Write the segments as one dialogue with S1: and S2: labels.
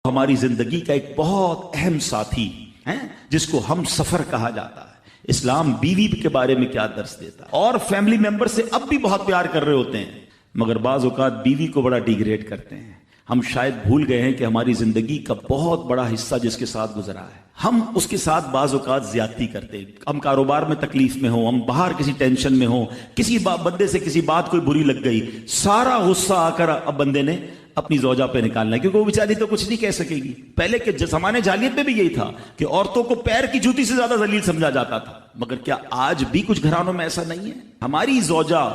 S1: ہماری زندگی کا ایک بہت اہم ساتھی ہے جس کو ہم سفر کہا جاتا ہے۔ اسلام بیوی کے بارے میں کیا درس دیتا ہے؟ اور فیملی ممبر سے اب بھی بہت پیار کر رہے ہوتے ہیں، مگر بعض اوقات بیوی کو بڑا ڈیگریڈ کرتے ہیں۔ ہم شاید بھول گئے ہیں کہ ہماری زندگی کا بہت بڑا حصہ جس کے ساتھ گزرا ہے، ہم اس کے ساتھ بعض اوقات زیادتی کرتے ہیں۔ ہم کاروبار میں تکلیف میں ہوں، ہم باہر کسی ٹینشن میں ہوں، کسی بندے سے کسی بات کوئی بری لگ گئی، سارا غصہ آ کر اب بندے نے اپنی زوجہ پہ نکالنا ہے، کیونکہ وہ بیچاری تو کچھ نہیں کہہ سکے گی۔ پہلے کے زمانے جاہلیت میں بھی یہی تھا کہ عورتوں کو پیر کی جوتی سے زیادہ ذلیل سمجھا جاتا تھا، مگر کیا آج بھی کچھ گھرانوں میں ایسا نہیں ہے؟ ہماری زوجہ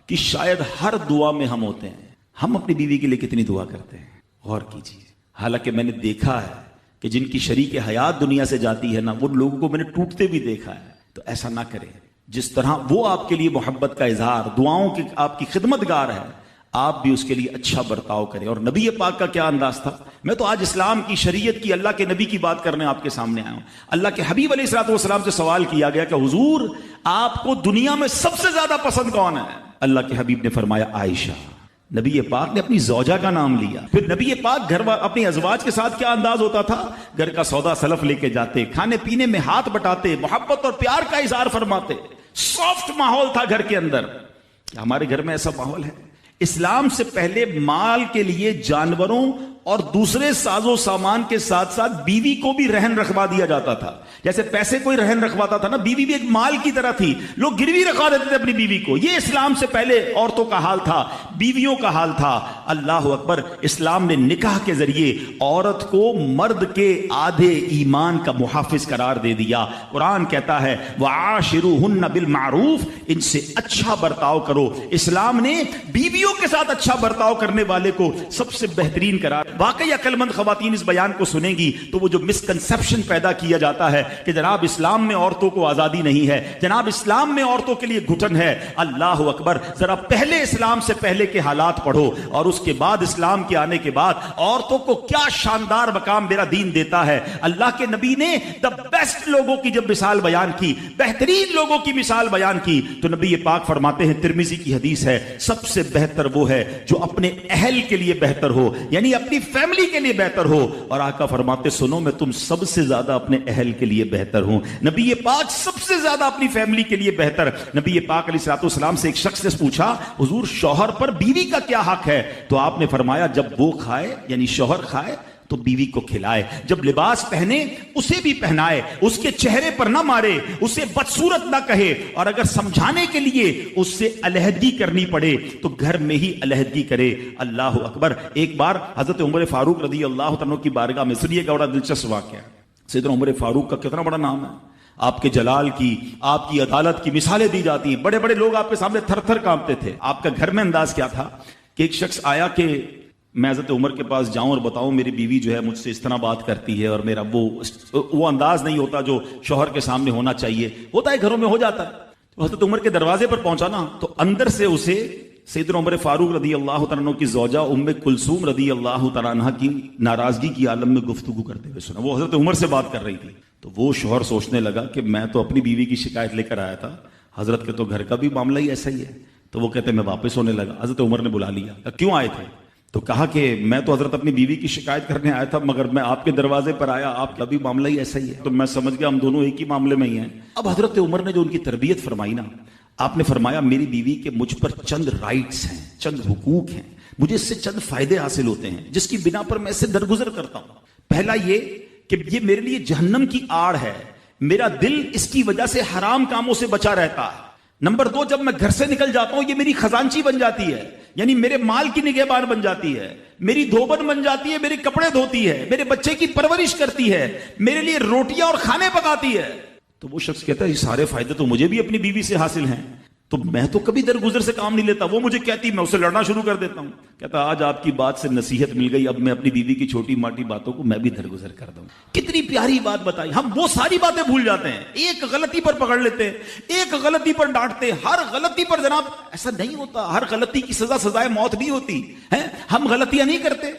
S1: کی شاید ہر دعا میں ہم ہوتے ہیں۔ ہم اپنی بیوی کے لیے کتنی دعا کرتے ہیں، غور کیجیے۔ حالانکہ میں نے دیکھا ہے کہ جن کی شریک حیات دنیا سے جاتی ہے نا، وہ لوگوں کو میں نے ٹوٹتے بھی دیکھا ہے۔ تو ایسا نہ کریں، جس طرح وہ آپ کے لیے محبت کا اظہار، دعاؤں کی آپ کی خدمت گار ہے، آپ بھی اس کے لیے اچھا برتاؤ کریں۔ اور نبی پاک کا کیا انداز تھا؟ میں تو آج اسلام کی شریعت کی، اللہ کے نبی کی بات کرنے آپ کے سامنے آیا ہوں۔ اللہ کے حبیب علیہ الصلوۃ والسلام سے سوال کیا گیا کہ حضور آپ کو دنیا میں سب سے زیادہ پسند کون ہے؟ اللہ کے حبیب نے فرمایا عائشہ۔ نبی پاک نے اپنی زوجہ کا نام لیا۔ پھر نبی پاک گھر اپنی ازواج کے ساتھ کیا انداز ہوتا تھا؟ گھر کا سودا سلف لے کے جاتے، کھانے پینے میں ہاتھ بٹاتے، محبت اور پیار کا اظہار فرماتے، سافٹ ماحول تھا گھر کے اندر۔ ہمارے گھر میں ایسا ماحول ہے؟ اسلام سے پہلے مال کے لیے جانوروں اور دوسرے ساز و سامان کے ساتھ ساتھ بیوی کو بھی رہن رکھوا دیا جاتا تھا۔ جیسے پیسے کوئی رہن رکھواتا تھا نا، بیوی بھی ایک مال کی طرح تھی، لوگ گروی رکھوا دیتے تھے اپنی بیوی کو۔ یہ اسلام سے پہلے عورتوں کا حال تھا، بیویوں کا حال تھا۔ اللہ اکبر! اسلام نے نکاح کے ذریعے عورت کو مرد کے آدھے ایمان کا محافظ قرار دے دیا۔ قرآن کہتا ہے وَعَاشِرُوهُنَّ بِالْمَعْرُوفِ، ان سے اچھا برتاؤ کرو۔ اسلام نے بیویوں کے ساتھ اچھا برتاؤ کرنے والے کو سب سے بہترین قرار۔ واقعی عقل مند خواتین اس بیان کو سنیں گی تو وہ جو مسکنسپشن پیدا کیا جاتا ہے کہ جناب اسلام میں عورتوں کو آزادی نہیں ہے، جناب اسلام میں عورتوں کے لیے گھٹن ہے، اللہ اکبر! ذرا پہلے اسلام سے پہلے کے حالات پڑھو اور اس کے بعد اسلام کے آنے کے بعد عورتوں کو کیا شاندار مقام میرا دین دیتا ہے۔ اللہ کے نبی نے دا بیسٹ لوگوں کی جب مثال بیان کی، بہترین لوگوں کی مثال بیان کی، تو نبی پاک فرماتے ہیں، ترمذی کی حدیث ہے، سب سے بہتر وہ ہے جو اپنے اہل کے لیے بہتر ہو، یعنی اپنی فیملی کے لیے بہتر ہو۔ اور آقا فرماتے سنو میں تم سب سے زیادہ اپنے اہل کے لیے بہتر ہوں۔ نبی پاک سب سے زیادہ اپنی فیملی کے لیے بہتر۔ نبی پاک علیہ الصلوۃ والسلام سے ایک شخص نے پوچھا حضور شوہر پر بیوی کا کیا حق ہے؟ تو آپ نے فرمایا جب وہ کھائے یعنی شوہر کھائے تو بیوی کو کھلائے، جب لباس پہنے اسے بھی پہنائے، اس کے چہرے پر نہ مارے، اسے بدصورت نہ کہے، اور اگر سمجھانے کے لیے اس سے علیحدگی کرنی پڑے تو گھر میں ہی علیحدگی کرے۔ اللہ اکبر! ایک بار حضرت عمر فاروق رضی اللہ عنہ کی بارگاہ میں، سنیے گا بڑا دلچسپ واقعہ۔ سیدنا عمر فاروق کا کتنا بڑا نام ہے، آپ کے جلال کی، آپ کی عدالت کی مثالیں دی جاتی ہیں، بڑے بڑے لوگ آپ کے سامنے تھر تھر کانپتے تھے۔ آپ کا گھر میں انداز کیا تھا کہ ایک شخص آیا کہ میں حضرت عمر کے پاس جاؤں اور بتاؤں میری بیوی جو ہے مجھ سے اس طرح بات کرتی ہے، اور میرا وہ انداز نہیں ہوتا جو شوہر کے سامنے ہونا چاہیے، ہوتا ہے گھروں میں ہو جاتا ہے۔ تو حضرت عمر کے دروازے پر پہنچا نا، تو اندر سے اسے سیدنا عمر فاروق رضی اللہ تعالیٰ عنہ کی زوجہ ام کلثوم رضی اللہ تعالیٰ عنہ کی ناراضگی کی عالم میں گفتگو کرتے ہوئے سنا۔ وہ حضرت عمر سے بات کر رہی تھی، تو وہ شوہر سوچنے لگا کہ میں تو اپنی بیوی کی شکایت لے کر آیا تھا، حضرت کے تو گھر کا بھی معاملہ ہی ایسا ہی ہے۔ تو وہ کہتے میں واپس ہونے لگا، حضرت عمر نے بلا لیا، کیوں آئے تھے؟ تو کہا کہ میں تو حضرت اپنی بیوی کی شکایت کرنے آیا تھا، مگر میں آپ کے دروازے پر آیا، آپ کا بھی معاملہ ہی ایسا ہی ہے، تو میں سمجھ گیا ہم دونوں ایک ہی معاملے میں ہی ہیں۔ اب حضرت عمر نے جو ان کی تربیت فرمائی نا، آپ نے فرمایا میری بیوی کے مجھ پر چند رائٹس ہیں، چند حقوق ہیں، مجھے اس سے چند فائدے حاصل ہوتے ہیں جس کی بنا پر میں اس سے درگزر کرتا ہوں۔ پہلا یہ کہ یہ میرے لیے جہنم کی آڑ ہے، میرا دل اس کی وجہ سے حرام کاموں سے بچا رہتا ہے۔ نمبر دو، جب میں گھر سے نکل جاتا ہوں یہ میری خزانچی بن جاتی ہے، یعنی میرے مال کی نگہبان بن جاتی ہے، میری دھوبن بن جاتی ہے، میرے کپڑے دھوتی ہے، میرے بچے کی پرورش کرتی ہے، میرے لیے روٹیاں اور کھانے پکاتی ہے۔ تو وہ شخص کہتا ہے یہ سارے فائدے تو مجھے بھی اپنی بیوی سے حاصل ہیں، تو میں تو کبھی درگزر سے کام نہیں لیتا، وہ مجھے کہتی میں اسے لڑنا شروع کر دیتا ہوں۔ کہتا آج آپ کی بات سے نصیحت مل گئی، اب میں اپنی بیوی کی چھوٹی موٹی باتوں کو میں بھی درگزر کر دوں۔ کتنی پیاری بات بتائی، ہم وہ ساری باتیں بھول جاتے ہیں، ایک غلطی پر پکڑ لیتے ہیں، ایک غلطی پر ڈانٹتے، ہر غلطی پر جناب ایسا نہیں ہوتا، ہر غلطی کی سزا سزائے موت نہیں ہوتی ہے، ہم غلطیاں نہیں کرتے۔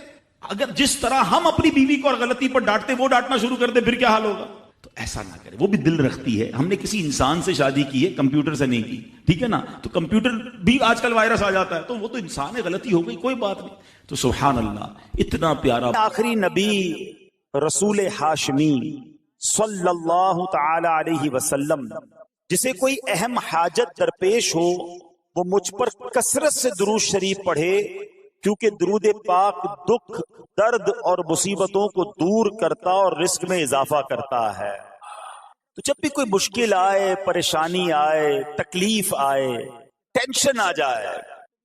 S1: اگر جس طرح ہم اپنی بیوی کو اور غلطی پر ڈانٹتے وہ ڈانٹنا شروع کر دے پھر کیا حال ہوگا؟ تو ایسا نہ کرے. وہ بھی دل رکھتی ہے. ہم نے کسی انسان سے شادی کی ہے, کمپیوٹر سے نہیں کی, ٹھیک ہے نا. تو کمپیوٹر بھی آج کل وائرس آ جاتا ہے, تو وہ تو انسان ہے, غلطی ہو گئی, کوئی بات نہیں. تو سبحان اللہ, اتنا پیارا
S2: آخری نبی رسول ہاشمی صلی اللہ تعالی علیہ وسلم, جسے کوئی اہم حاجت درپیش ہو وہ مجھ پر کثرت سے درود شریف پڑھے, کیونکہ درود پاک دکھ, درد اور مصیبتوں کو دور کرتا اور رزق میں اضافہ کرتا ہے. تو جب بھی کوئی مشکل آئے, پریشانی آئے, تکلیف آئے, ٹینشن آ جائے,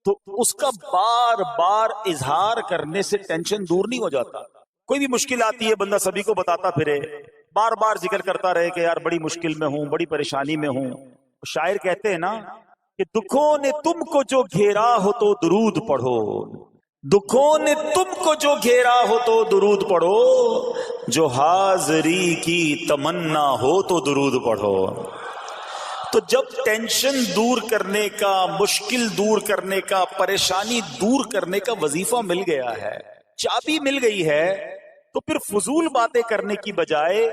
S2: تو اس کا بار بار اظہار کرنے سے ٹینشن دور نہیں ہو جاتا. کوئی بھی مشکل آتی ہے بندہ سبھی کو بتاتا پھرے, بار بار ذکر کرتا رہے کہ یار بڑی مشکل میں ہوں, بڑی پریشانی میں ہوں. شاعر کہتے ہیں نا کہ دکھوں نے تم کو جو گھیرا ہو تو درود پڑھو, دکھوں نے تم کو جو گھیرا ہو تو درود پڑھو, جو حاضری کی تمنا ہو تو درود پڑھو. تو جب ٹینشن دور کرنے کا, مشکل دور کرنے کا, پریشانی دور کرنے کا وظیفہ مل گیا ہے, چابی مل گئی ہے, تو پھر فضول باتیں کرنے کی بجائے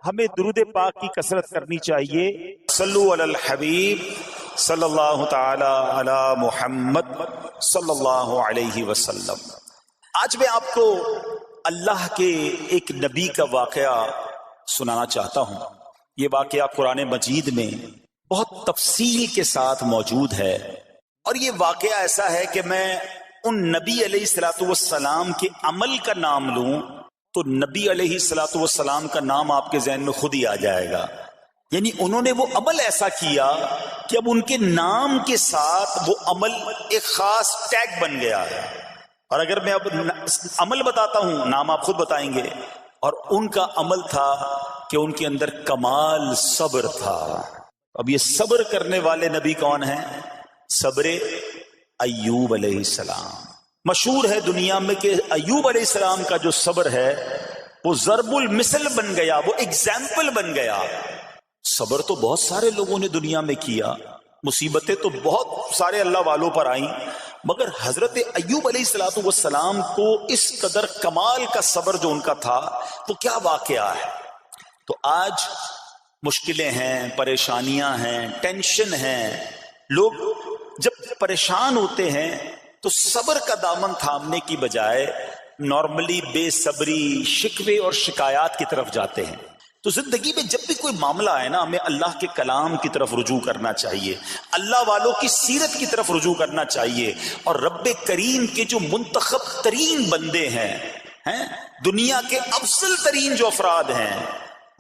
S2: ہمیں درود پاک کی کثرت کرنی چاہیے. صلو علی الحبیب صلی اللہ تعالی علی محمد صلی اللہ علیہ وسلم. آج میں آپ کو اللہ کے ایک نبی کا واقعہ سنانا چاہتا ہوں. یہ واقعہ قرآن مجید میں بہت تفصیل کے ساتھ موجود ہے, اور یہ واقعہ ایسا ہے کہ میں ان نبی علیہ الصلوۃ والسلام کے عمل کا نام لوں تو نبی علیہ الصلوۃ والسلام کا نام آپ کے ذہن میں خود ہی آ جائے گا. یعنی انہوں نے وہ عمل ایسا کیا کہ اب ان کے نام کے ساتھ وہ عمل ایک خاص ٹیگ بن گیا ہے. اور اگر میں اب عمل بتاتا ہوں, نام آپ خود بتائیں گے. اور ان کا عمل تھا کہ ان کے اندر کمال صبر تھا. اب یہ صبر کرنے والے نبی کون ہیں؟ صبر ایوب علیہ السلام. مشہور ہے دنیا میں کہ ایوب علیہ السلام کا جو صبر ہے وہ ضرب المثل بن گیا, وہ ایگزامپل بن گیا. صبر تو بہت سارے لوگوں نے دنیا میں کیا, مصیبتیں تو بہت سارے اللہ والوں پر آئیں, مگر حضرت ایوب علیہ الصلوۃ والسلام کو اس قدر کمال کا صبر جو ان کا تھا وہ کیا واقعہ ہے. تو آج مشکلیں ہیں, پریشانیاں ہیں, ٹینشن ہیں. لوگ جب پریشان ہوتے ہیں تو صبر کا دامن تھامنے کی بجائے نارملی بے صبری, شکوے اور شکایات کی طرف جاتے ہیں. تو زندگی میں جب بھی کوئی معاملہ آئے نا, ہمیں اللہ کے کلام کی طرف رجوع کرنا چاہیے, اللہ والوں کی سیرت کی طرف رجوع کرنا چاہیے. اور رب کریم کے جو منتخب ترین بندے ہیں, دنیا کے افضل ترین جو افراد ہیں,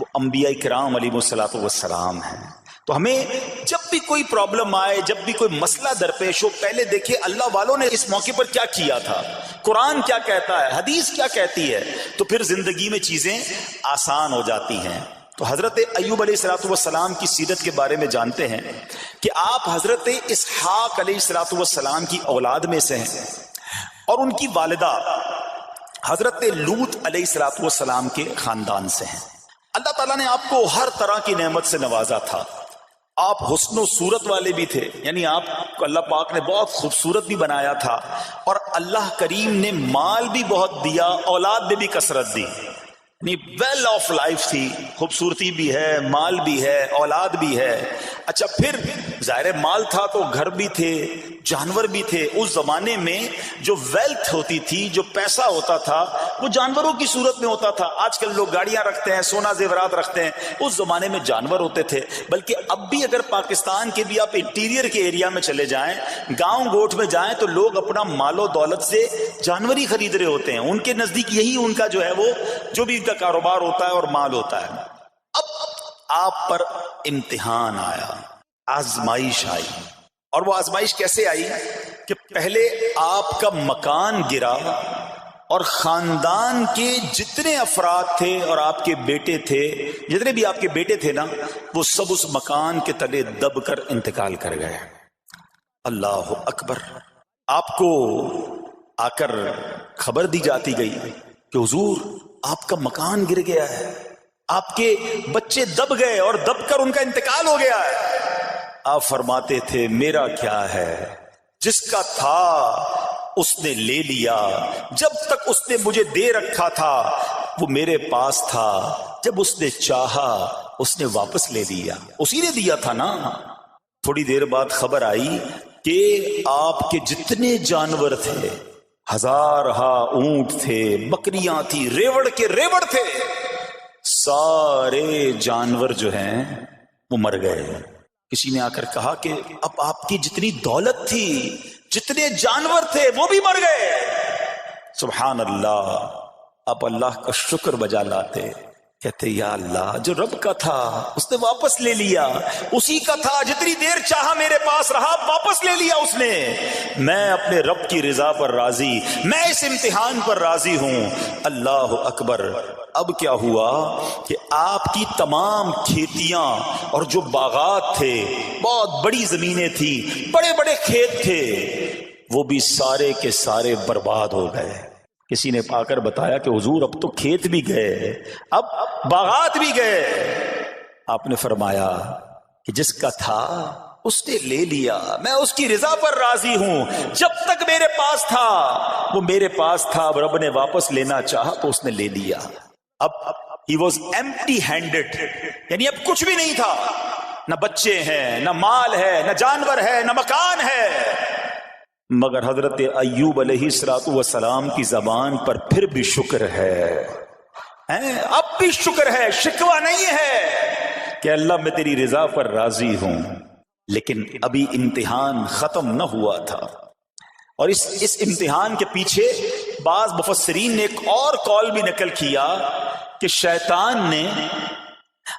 S2: وہ انبیاء کرام علیہ الصلوۃ والسلام ہیں. تو ہمیں جب بھی کوئی پرابلم آئے, جب بھی کوئی مسئلہ درپیش ہو, پہلے دیکھیں اللہ والوں نے اس موقع پر کیا کیا تھا, قرآن کیا کہتا ہے, حدیث کیا کہتی ہے, تو پھر زندگی میں چیزیں آسان ہو جاتی ہیں. تو حضرت ایوب علیہ الصلوۃ والسلام کی سیرت کے بارے میں جانتے ہیں کہ آپ حضرت اسحاق علیہ الصلوۃ والسلام کی اولاد میں سے ہیں, اور ان کی والدہ حضرت لوط علیہ الصلوۃ والسلام کے خاندان سے ہیں. اللہ تعالیٰ نے آپ کو ہر طرح کی نعمت سے نوازا تھا. آپ حسن و صورت والے بھی تھے, یعنی آپ کو اللہ پاک نے بہت خوبصورت بھی بنایا تھا, اور اللہ کریم نے مال بھی بہت دیا, اولاد میں بھی کثرت دی. یعنی ویل آف لائف تھی, خوبصورتی بھی ہے, مال بھی ہے, اولاد بھی ہے. اچھا, پھر ظاہر مال تھا تو گھر بھی تھے, جانور بھی تھے. اس زمانے میں جو ویلتھ ہوتی تھی, جو پیسہ ہوتا تھا, وہ جانوروں کی صورت میں ہوتا تھا. آج کل لوگ گاڑیاں رکھتے ہیں, سونا زیورات رکھتے ہیں, اس زمانے میں جانور ہوتے تھے. بلکہ اب بھی اگر پاکستان کے بھی آپ انٹیریئر کے ایریا میں چلے جائیں, گاؤں گوٹھ میں جائیں, تو لوگ اپنا مال و دولت سے جانور ہی خرید رہے ہوتے ہیں. ان کے نزدیک یہی ان کا جو ہے وہ جو بھی ان کا کاروبار ہوتا ہے اور مال ہوتا ہے. اب آپ پر امتحان آیا, آزمائش آئی. اور وہ آزمائش کیسے آئی کہ پہلے آپ کا مکان گرا, اور خاندان کے جتنے افراد تھے اور آپ کے بیٹے تھے, جتنے بھی آپ کے بیٹے تھے نا, وہ سب اس مکان کے تلے دب کر انتقال کر گئے. اللہ اکبر. آپ کو آ کر خبر دی جاتی گئی کہ حضور آپ کا مکان گر گیا ہے, آپ کے بچے دب گئے اور دب کر ان کا انتقال ہو گیا ہے. آپ فرماتے تھے میرا کیا ہے, جس کا تھا اس نے لے لیا, جب تک اس نے مجھے دے رکھا تھا وہ میرے پاس تھا, جب اس نے چاہا اس نے واپس لے لیا، اسی نے دیا تھا نا۔ تھوڑی دیر بعد خبر آئی کہ آپ کے جتنے جانور تھے، ہزارہا اونٹ تھے، بکریاں تھی، ریوڑ کے ریوڑ تھے، سارے جانور جو ہیں وہ مر گئے۔ کسی نے آ کر کہا کہ اب آپ کی جتنی دولت تھی، جتنے جانور تھے، وہ بھی مر گئے۔ سبحان اللہ، آپ اللہ کا شکر بجا لاتے، کہتے یا اللہ، جو رب کا تھا اس نے واپس لے لیا، اسی کا تھا، جتنی دیر چاہا میرے پاس رہا، واپس لے لیا اس نے۔ میں اپنے رب کی رضا پر راضی، میں اس امتحان پر راضی ہوں۔ اللہ اکبر۔ اب کیا ہوا کہ آپ کی تمام کھیتیاں اور جو باغات تھے، بہت بڑی زمینیں تھی، بڑے بڑے کھیت تھے، وہ بھی سارے کے سارے برباد ہو گئے۔ کسی نے پا کر بتایا کہ حضور اب تو کھیت بھی گئے، اب باغات بھی گئے۔ آپ نے فرمایا کہ جس کا تھا اس نے لے لیا، میں اس کی رضا پر راضی ہوں۔ جب تک میرے پاس تھا وہ میرے پاس تھا، اب رب نے واپس لینا چاہا تو اس نے لے لیا۔ اب he was empty handed، یعنی اب کچھ بھی نہیں تھا، نہ بچے ہیں، نہ مال ہے، نہ جانور ہے، نہ مکان ہے۔ مگر حضرت ایوب علیہ السلام کی زبان پر پھر بھی شکر ہے، اب بھی شکر ہے، شکوہ نہیں ہے کہ اللہ میں تیری رضا پر راضی ہوں۔ لیکن ابھی امتحان ختم نہ ہوا تھا، اور اس امتحان کے پیچھے بعض مفسرین نے ایک اور قول بھی نقل کیا کہ شیطان نے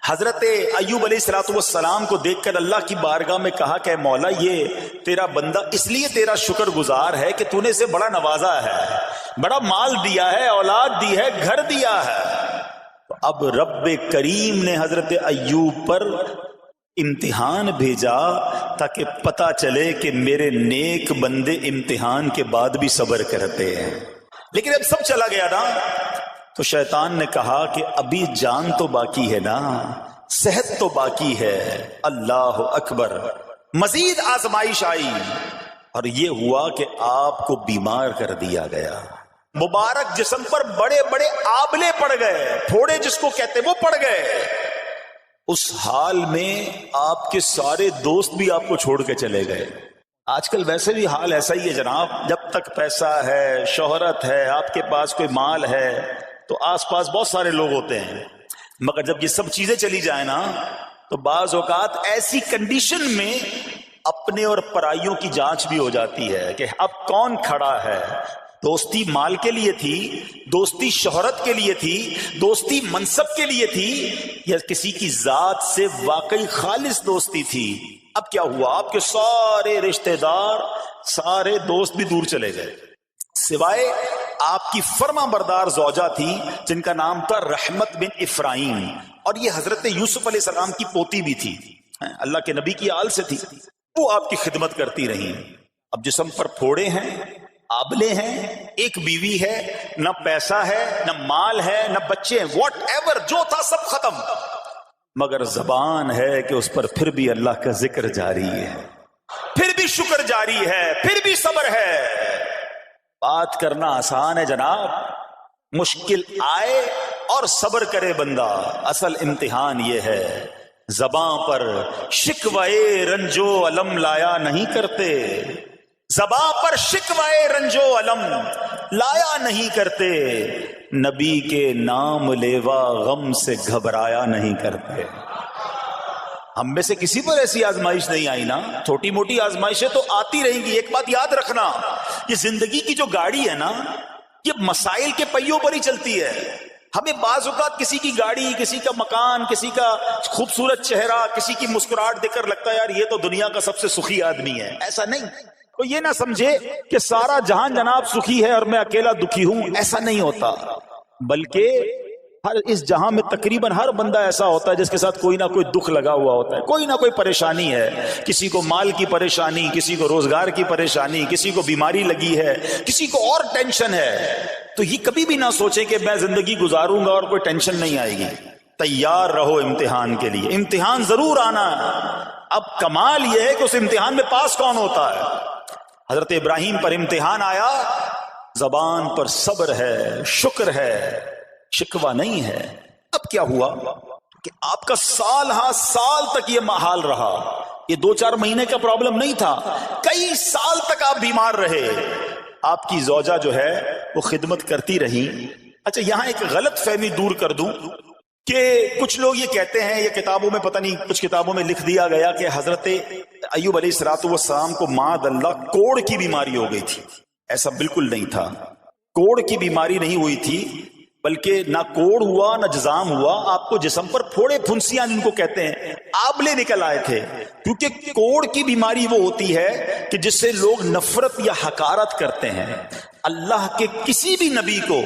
S2: حضرت ایوب علیہ السلام کو دیکھ کر اللہ کی بارگاہ میں کہا کہ مولا، یہ تیرا بندہ اس لیے تیرا شکر گزار ہے کہ تو نے اسے بڑا نوازا ہے، بڑا مال دیا ہے، اولاد دی ہے، گھر دیا ہے۔ اب رب کریم نے حضرت ایوب پر امتحان بھیجا تاکہ پتا چلے کہ میرے نیک بندے امتحان کے بعد بھی صبر کرتے ہیں۔ لیکن اب سب چلا گیا نا، تو شیطان نے کہا کہ ابھی جان تو باقی ہے نا، صحت تو باقی ہے۔ اللہ اکبر۔ مزید آزمائش آئی اور یہ ہوا کہ آپ کو بیمار کر دیا گیا۔ مبارک جسم پر بڑے بڑے آبلے پڑ گئے، پھوڑے جس کو کہتے وہ پڑ گئے۔ اس حال میں آپ کے سارے دوست بھی آپ کو چھوڑ کے چلے گئے۔ آج کل ویسے بھی حال ایسا ہی ہے جناب، جب تک پیسہ ہے، شہرت ہے، آپ کے پاس کوئی مال ہے تو آس پاس بہت سارے لوگ ہوتے ہیں، مگر جب یہ سب چیزیں چلی جائیں نا تو بعض اوقات ایسی کنڈیشن میں اپنے اور پرائیوں کی جانچ بھی ہو جاتی ہے کہ اب کون کھڑا ہے۔ دوستی مال کے لیے تھی، دوستی شہرت کے لیے تھی، دوستی منصب کے لیے تھی، یا کسی کی ذات سے واقعی خالص دوستی تھی؟ اب کیا ہوا، آپ کے سارے رشتہ دار، سارے دوست بھی دور چلے گئے، سوائے آپ کی فرما بردار زوجہ تھی جن کا نام تھا رحمت بن افراہیم، اور یہ حضرت یوسف علیہ السلام کی پوتی بھی تھی، اللہ کے نبی کی آل سے تھی، وہ آپ کی خدمت کرتی رہی۔ اب جسم پر پھوڑے ہیں، آبلے ہیں، ایک بیوی ہے، نہ پیسہ ہے، نہ مال ہے، نہ بچے ہیں، واٹ ایور جو تھا سب ختم، مگر زبان ہے کہ اس پر پھر بھی اللہ کا ذکر جاری ہے، پھر بھی شکر جاری ہے، پھر بھی صبر ہے۔ بات کرنا آسان ہے جناب، مشکل آئے اور صبر کرے بندہ، اصل امتحان یہ ہے۔ زباں پر شکوائے رنجو علم لایا نہیں کرتے، زباں پر شکوائے رنجو علم لایا نہیں کرتے، نبی کے نام لیوا غم سے گھبرایا نہیں کرتے۔ ہم میں سے کسی پر ایسی آزمائش نہیں آئی نا، چھوٹی موٹی آزمائشیں تو آتی رہیں گی۔ ایک بات یاد رکھنا، یہ زندگی کی جو گاڑی ہے نا، یہ مسائل کے پہیوں پر ہی چلتی ہے۔ ہمیں بعض اوقات کسی کی گاڑی، کسی کا مکان، کسی کا خوبصورت چہرہ، کسی کی مسکراہٹ دیکھ کر لگتا ہے یار یہ تو دنیا کا سب سے سخی آدمی ہے۔ ایسا نہیں، کوئی یہ نہ سمجھے کہ سارا جہان جناب سخی ہے اور میں اکیلا دکھی ہوں، ایسا نہیں ہوتا، بلکہ ہر اس جہاں میں تقریباً ہر بندہ ایسا ہوتا ہے جس کے ساتھ کوئی نہ کوئی دکھ لگا ہوا ہوتا ہے، کوئی نہ کوئی پریشانی ہے، کسی کو مال کی پریشانی، کسی کو روزگار کی پریشانی، کسی کو بیماری لگی ہے، کسی کو اور ٹینشن ہے۔ تو یہ کبھی بھی نہ سوچے کہ میں زندگی گزاروں گا اور کوئی ٹینشن نہیں آئے گی۔ تیار رہو امتحان کے لیے، امتحان ضرور آنا ہے۔ اب کمال یہ ہے کہ اس امتحان میں پاس کون ہوتا ہے۔ حضرت ابراہیم پر امتحان آیا، زبان پر صبر ہے، شکر ہے، شکوہ نہیں ہے۔ اب کیا ہوا
S1: کہ آپ کا سال ہاں سال تک یہ حال رہا. یہ 2-4 مہینے کا پرابلم نہیں تھا، کئی سال تک آپ بیمار رہے. آپ کی زوجہ جو ہے وہ خدمت کرتی رہی. اچھا یہاں ایک غلط فہمی دور کر دوں کہ کچھ لوگ یہ کہتے ہیں، یہ کتابوں میں پتہ نہیں کچھ کتابوں میں لکھ دیا گیا کہ حضرت ایوب علیہ السلام کو معاذ اللہ کوڑ کی بیماری ہو گئی تھی. ایسا بالکل نہیں تھا. کوڑ کی بیماری نہیں ہوئی تھی، بلکہ نہ کوڑ ہوا نہ جزام ہوا. آپ کو جسم پر پھوڑے پھنسیاں جن کو کہتے ہیں آبلے نکل آئے تھے. کیونکہ کوڑ کی بیماری وہ ہوتی ہے کہ جس سے لوگ نفرت یا حقارت کرتے ہیں. اللہ کے کسی بھی نبی کو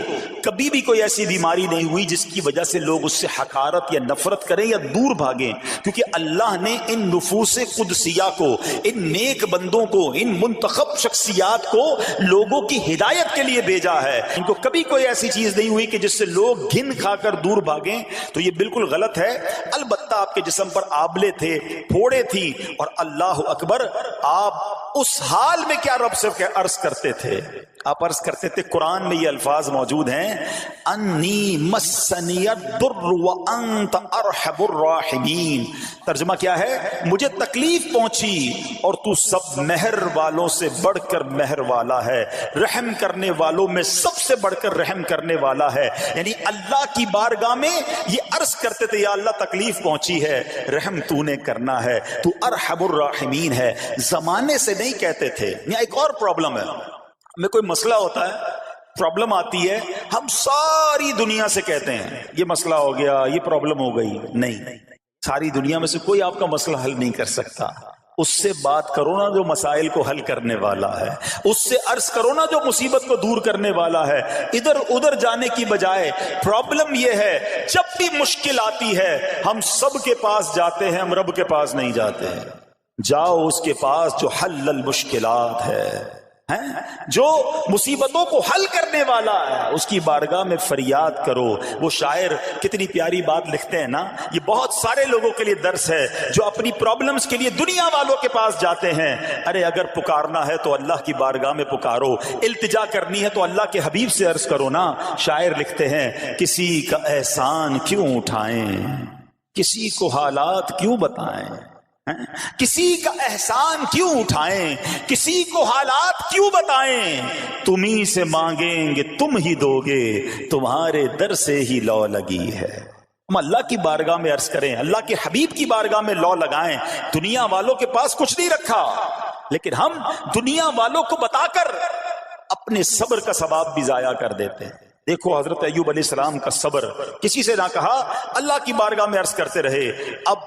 S1: کبھی بھی کوئی ایسی بیماری نہیں ہوئی جس کی وجہ سے لوگ اس سے حقارت یا نفرت کریں یا دور بھاگیں. کیونکہ اللہ نے ان نفوس قدسیہ کو، ان نیک بندوں کو، ان منتخب شخصیات کو لوگوں کی ہدایت کے لیے بھیجا ہے. ان کو کبھی کوئی ایسی چیز نہیں ہوئی کہ جس سے لوگ گھن کھا کر دور بھاگیں. تو یہ بالکل غلط ہے. البتہ آپ کے جسم پر آبلے تھے، پھوڑے تھی، اور اللہ اکبر آپ اس حال میں کیا رب سے عرض کرتے تھے؟ آپ عرض کرتے تھے، قرآن میں یہ الفاظ موجود ہیں، انی مسنی الضر وانت ارحم الراحمین. ترجمہ کیا ہے؟ مجھے تکلیف پہنچی اور تو سب مہر والوں سے بڑھ کر مہر والا ہے، رحم کرنے والوں میں سب سے بڑھ کر رحم کرنے والا ہے. یعنی اللہ کی بارگاہ میں یہ عرض کرتے تھے، یا اللہ تکلیف پہنچی ہے، رحم تو نے کرنا ہے، تو ارحم الراحمین ہے. زمانے سے نہیں کہتے تھے. یہاں ایک اور پرابلم ہے. میں کوئی مسئلہ ہوتا ہے، پرابلم آتی ہے، ہم ساری دنیا سے کہتے ہیں یہ مسئلہ ہو گیا، یہ پرابلم ہو گئی. نہیں، ساری دنیا میں سے کوئی آپ کا مسئلہ حل نہیں کر سکتا. اس سے بات کرو نا جو مسائل کو حل کرنے والا ہے، اس سے عرض کرو نا جو مصیبت کو دور کرنے والا ہے. ادھر ادھر جانے کی بجائے پرابلم یہ ہے، جب بھی مشکل آتی ہے ہم سب کے پاس جاتے ہیں، ہم رب کے پاس نہیں جاتے ہیں. جاؤ اس کے پاس جو حل المشکلات ہے، جو مصیبتوں کو حل کرنے والا ہے، اس کی بارگاہ میں فریاد کرو. وہ شاعر کتنی پیاری بات لکھتے ہیں نا، یہ بہت سارے لوگوں کے لیے درس ہے جو اپنی پرابلمز کے لیے دنیا والوں کے پاس جاتے ہیں. ارے اگر پکارنا ہے تو اللہ کی بارگاہ میں پکارو، التجا کرنی ہے تو اللہ کے حبیب سے عرض کرو نا. شاعر لکھتے ہیں، کسی کا احسان کیوں اٹھائیں، کسی کو حالات کیوں بتائیں، کسی کا احسان کیوں اٹھائیں، کسی کو حالات کیوں بتائیں. تمہیں سے مانگیں گے تم ہی دو گے، تمہارے در سے ہی لو لگی ہے. ہم اللہ کی بارگاہ میں عرض کریں، اللہ کے حبیب کی بارگاہ میں لو لگائیں. دنیا والوں کے پاس کچھ نہیں رکھا، لیکن ہم دنیا والوں کو بتا کر اپنے صبر کا ثواب بھی ضائع کر دیتے ہیں. دیکھو حضرت ایوب علیہ السلام کا صبر، کسی سے نہ کہا، اللہ کی بارگاہ میں عرض کرتے رہے. اب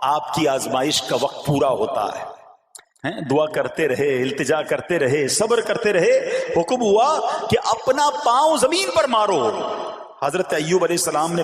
S1: آپ کی آزمائش کا وقت پورا ہوتا ہے، دعا کرتے رہے، التجا کرتے رہے، صبر کرتے رہے. حکم ہوا کہ اپنا پاؤں زمین پر مارو. حضرت ایوب علیہ السلام نے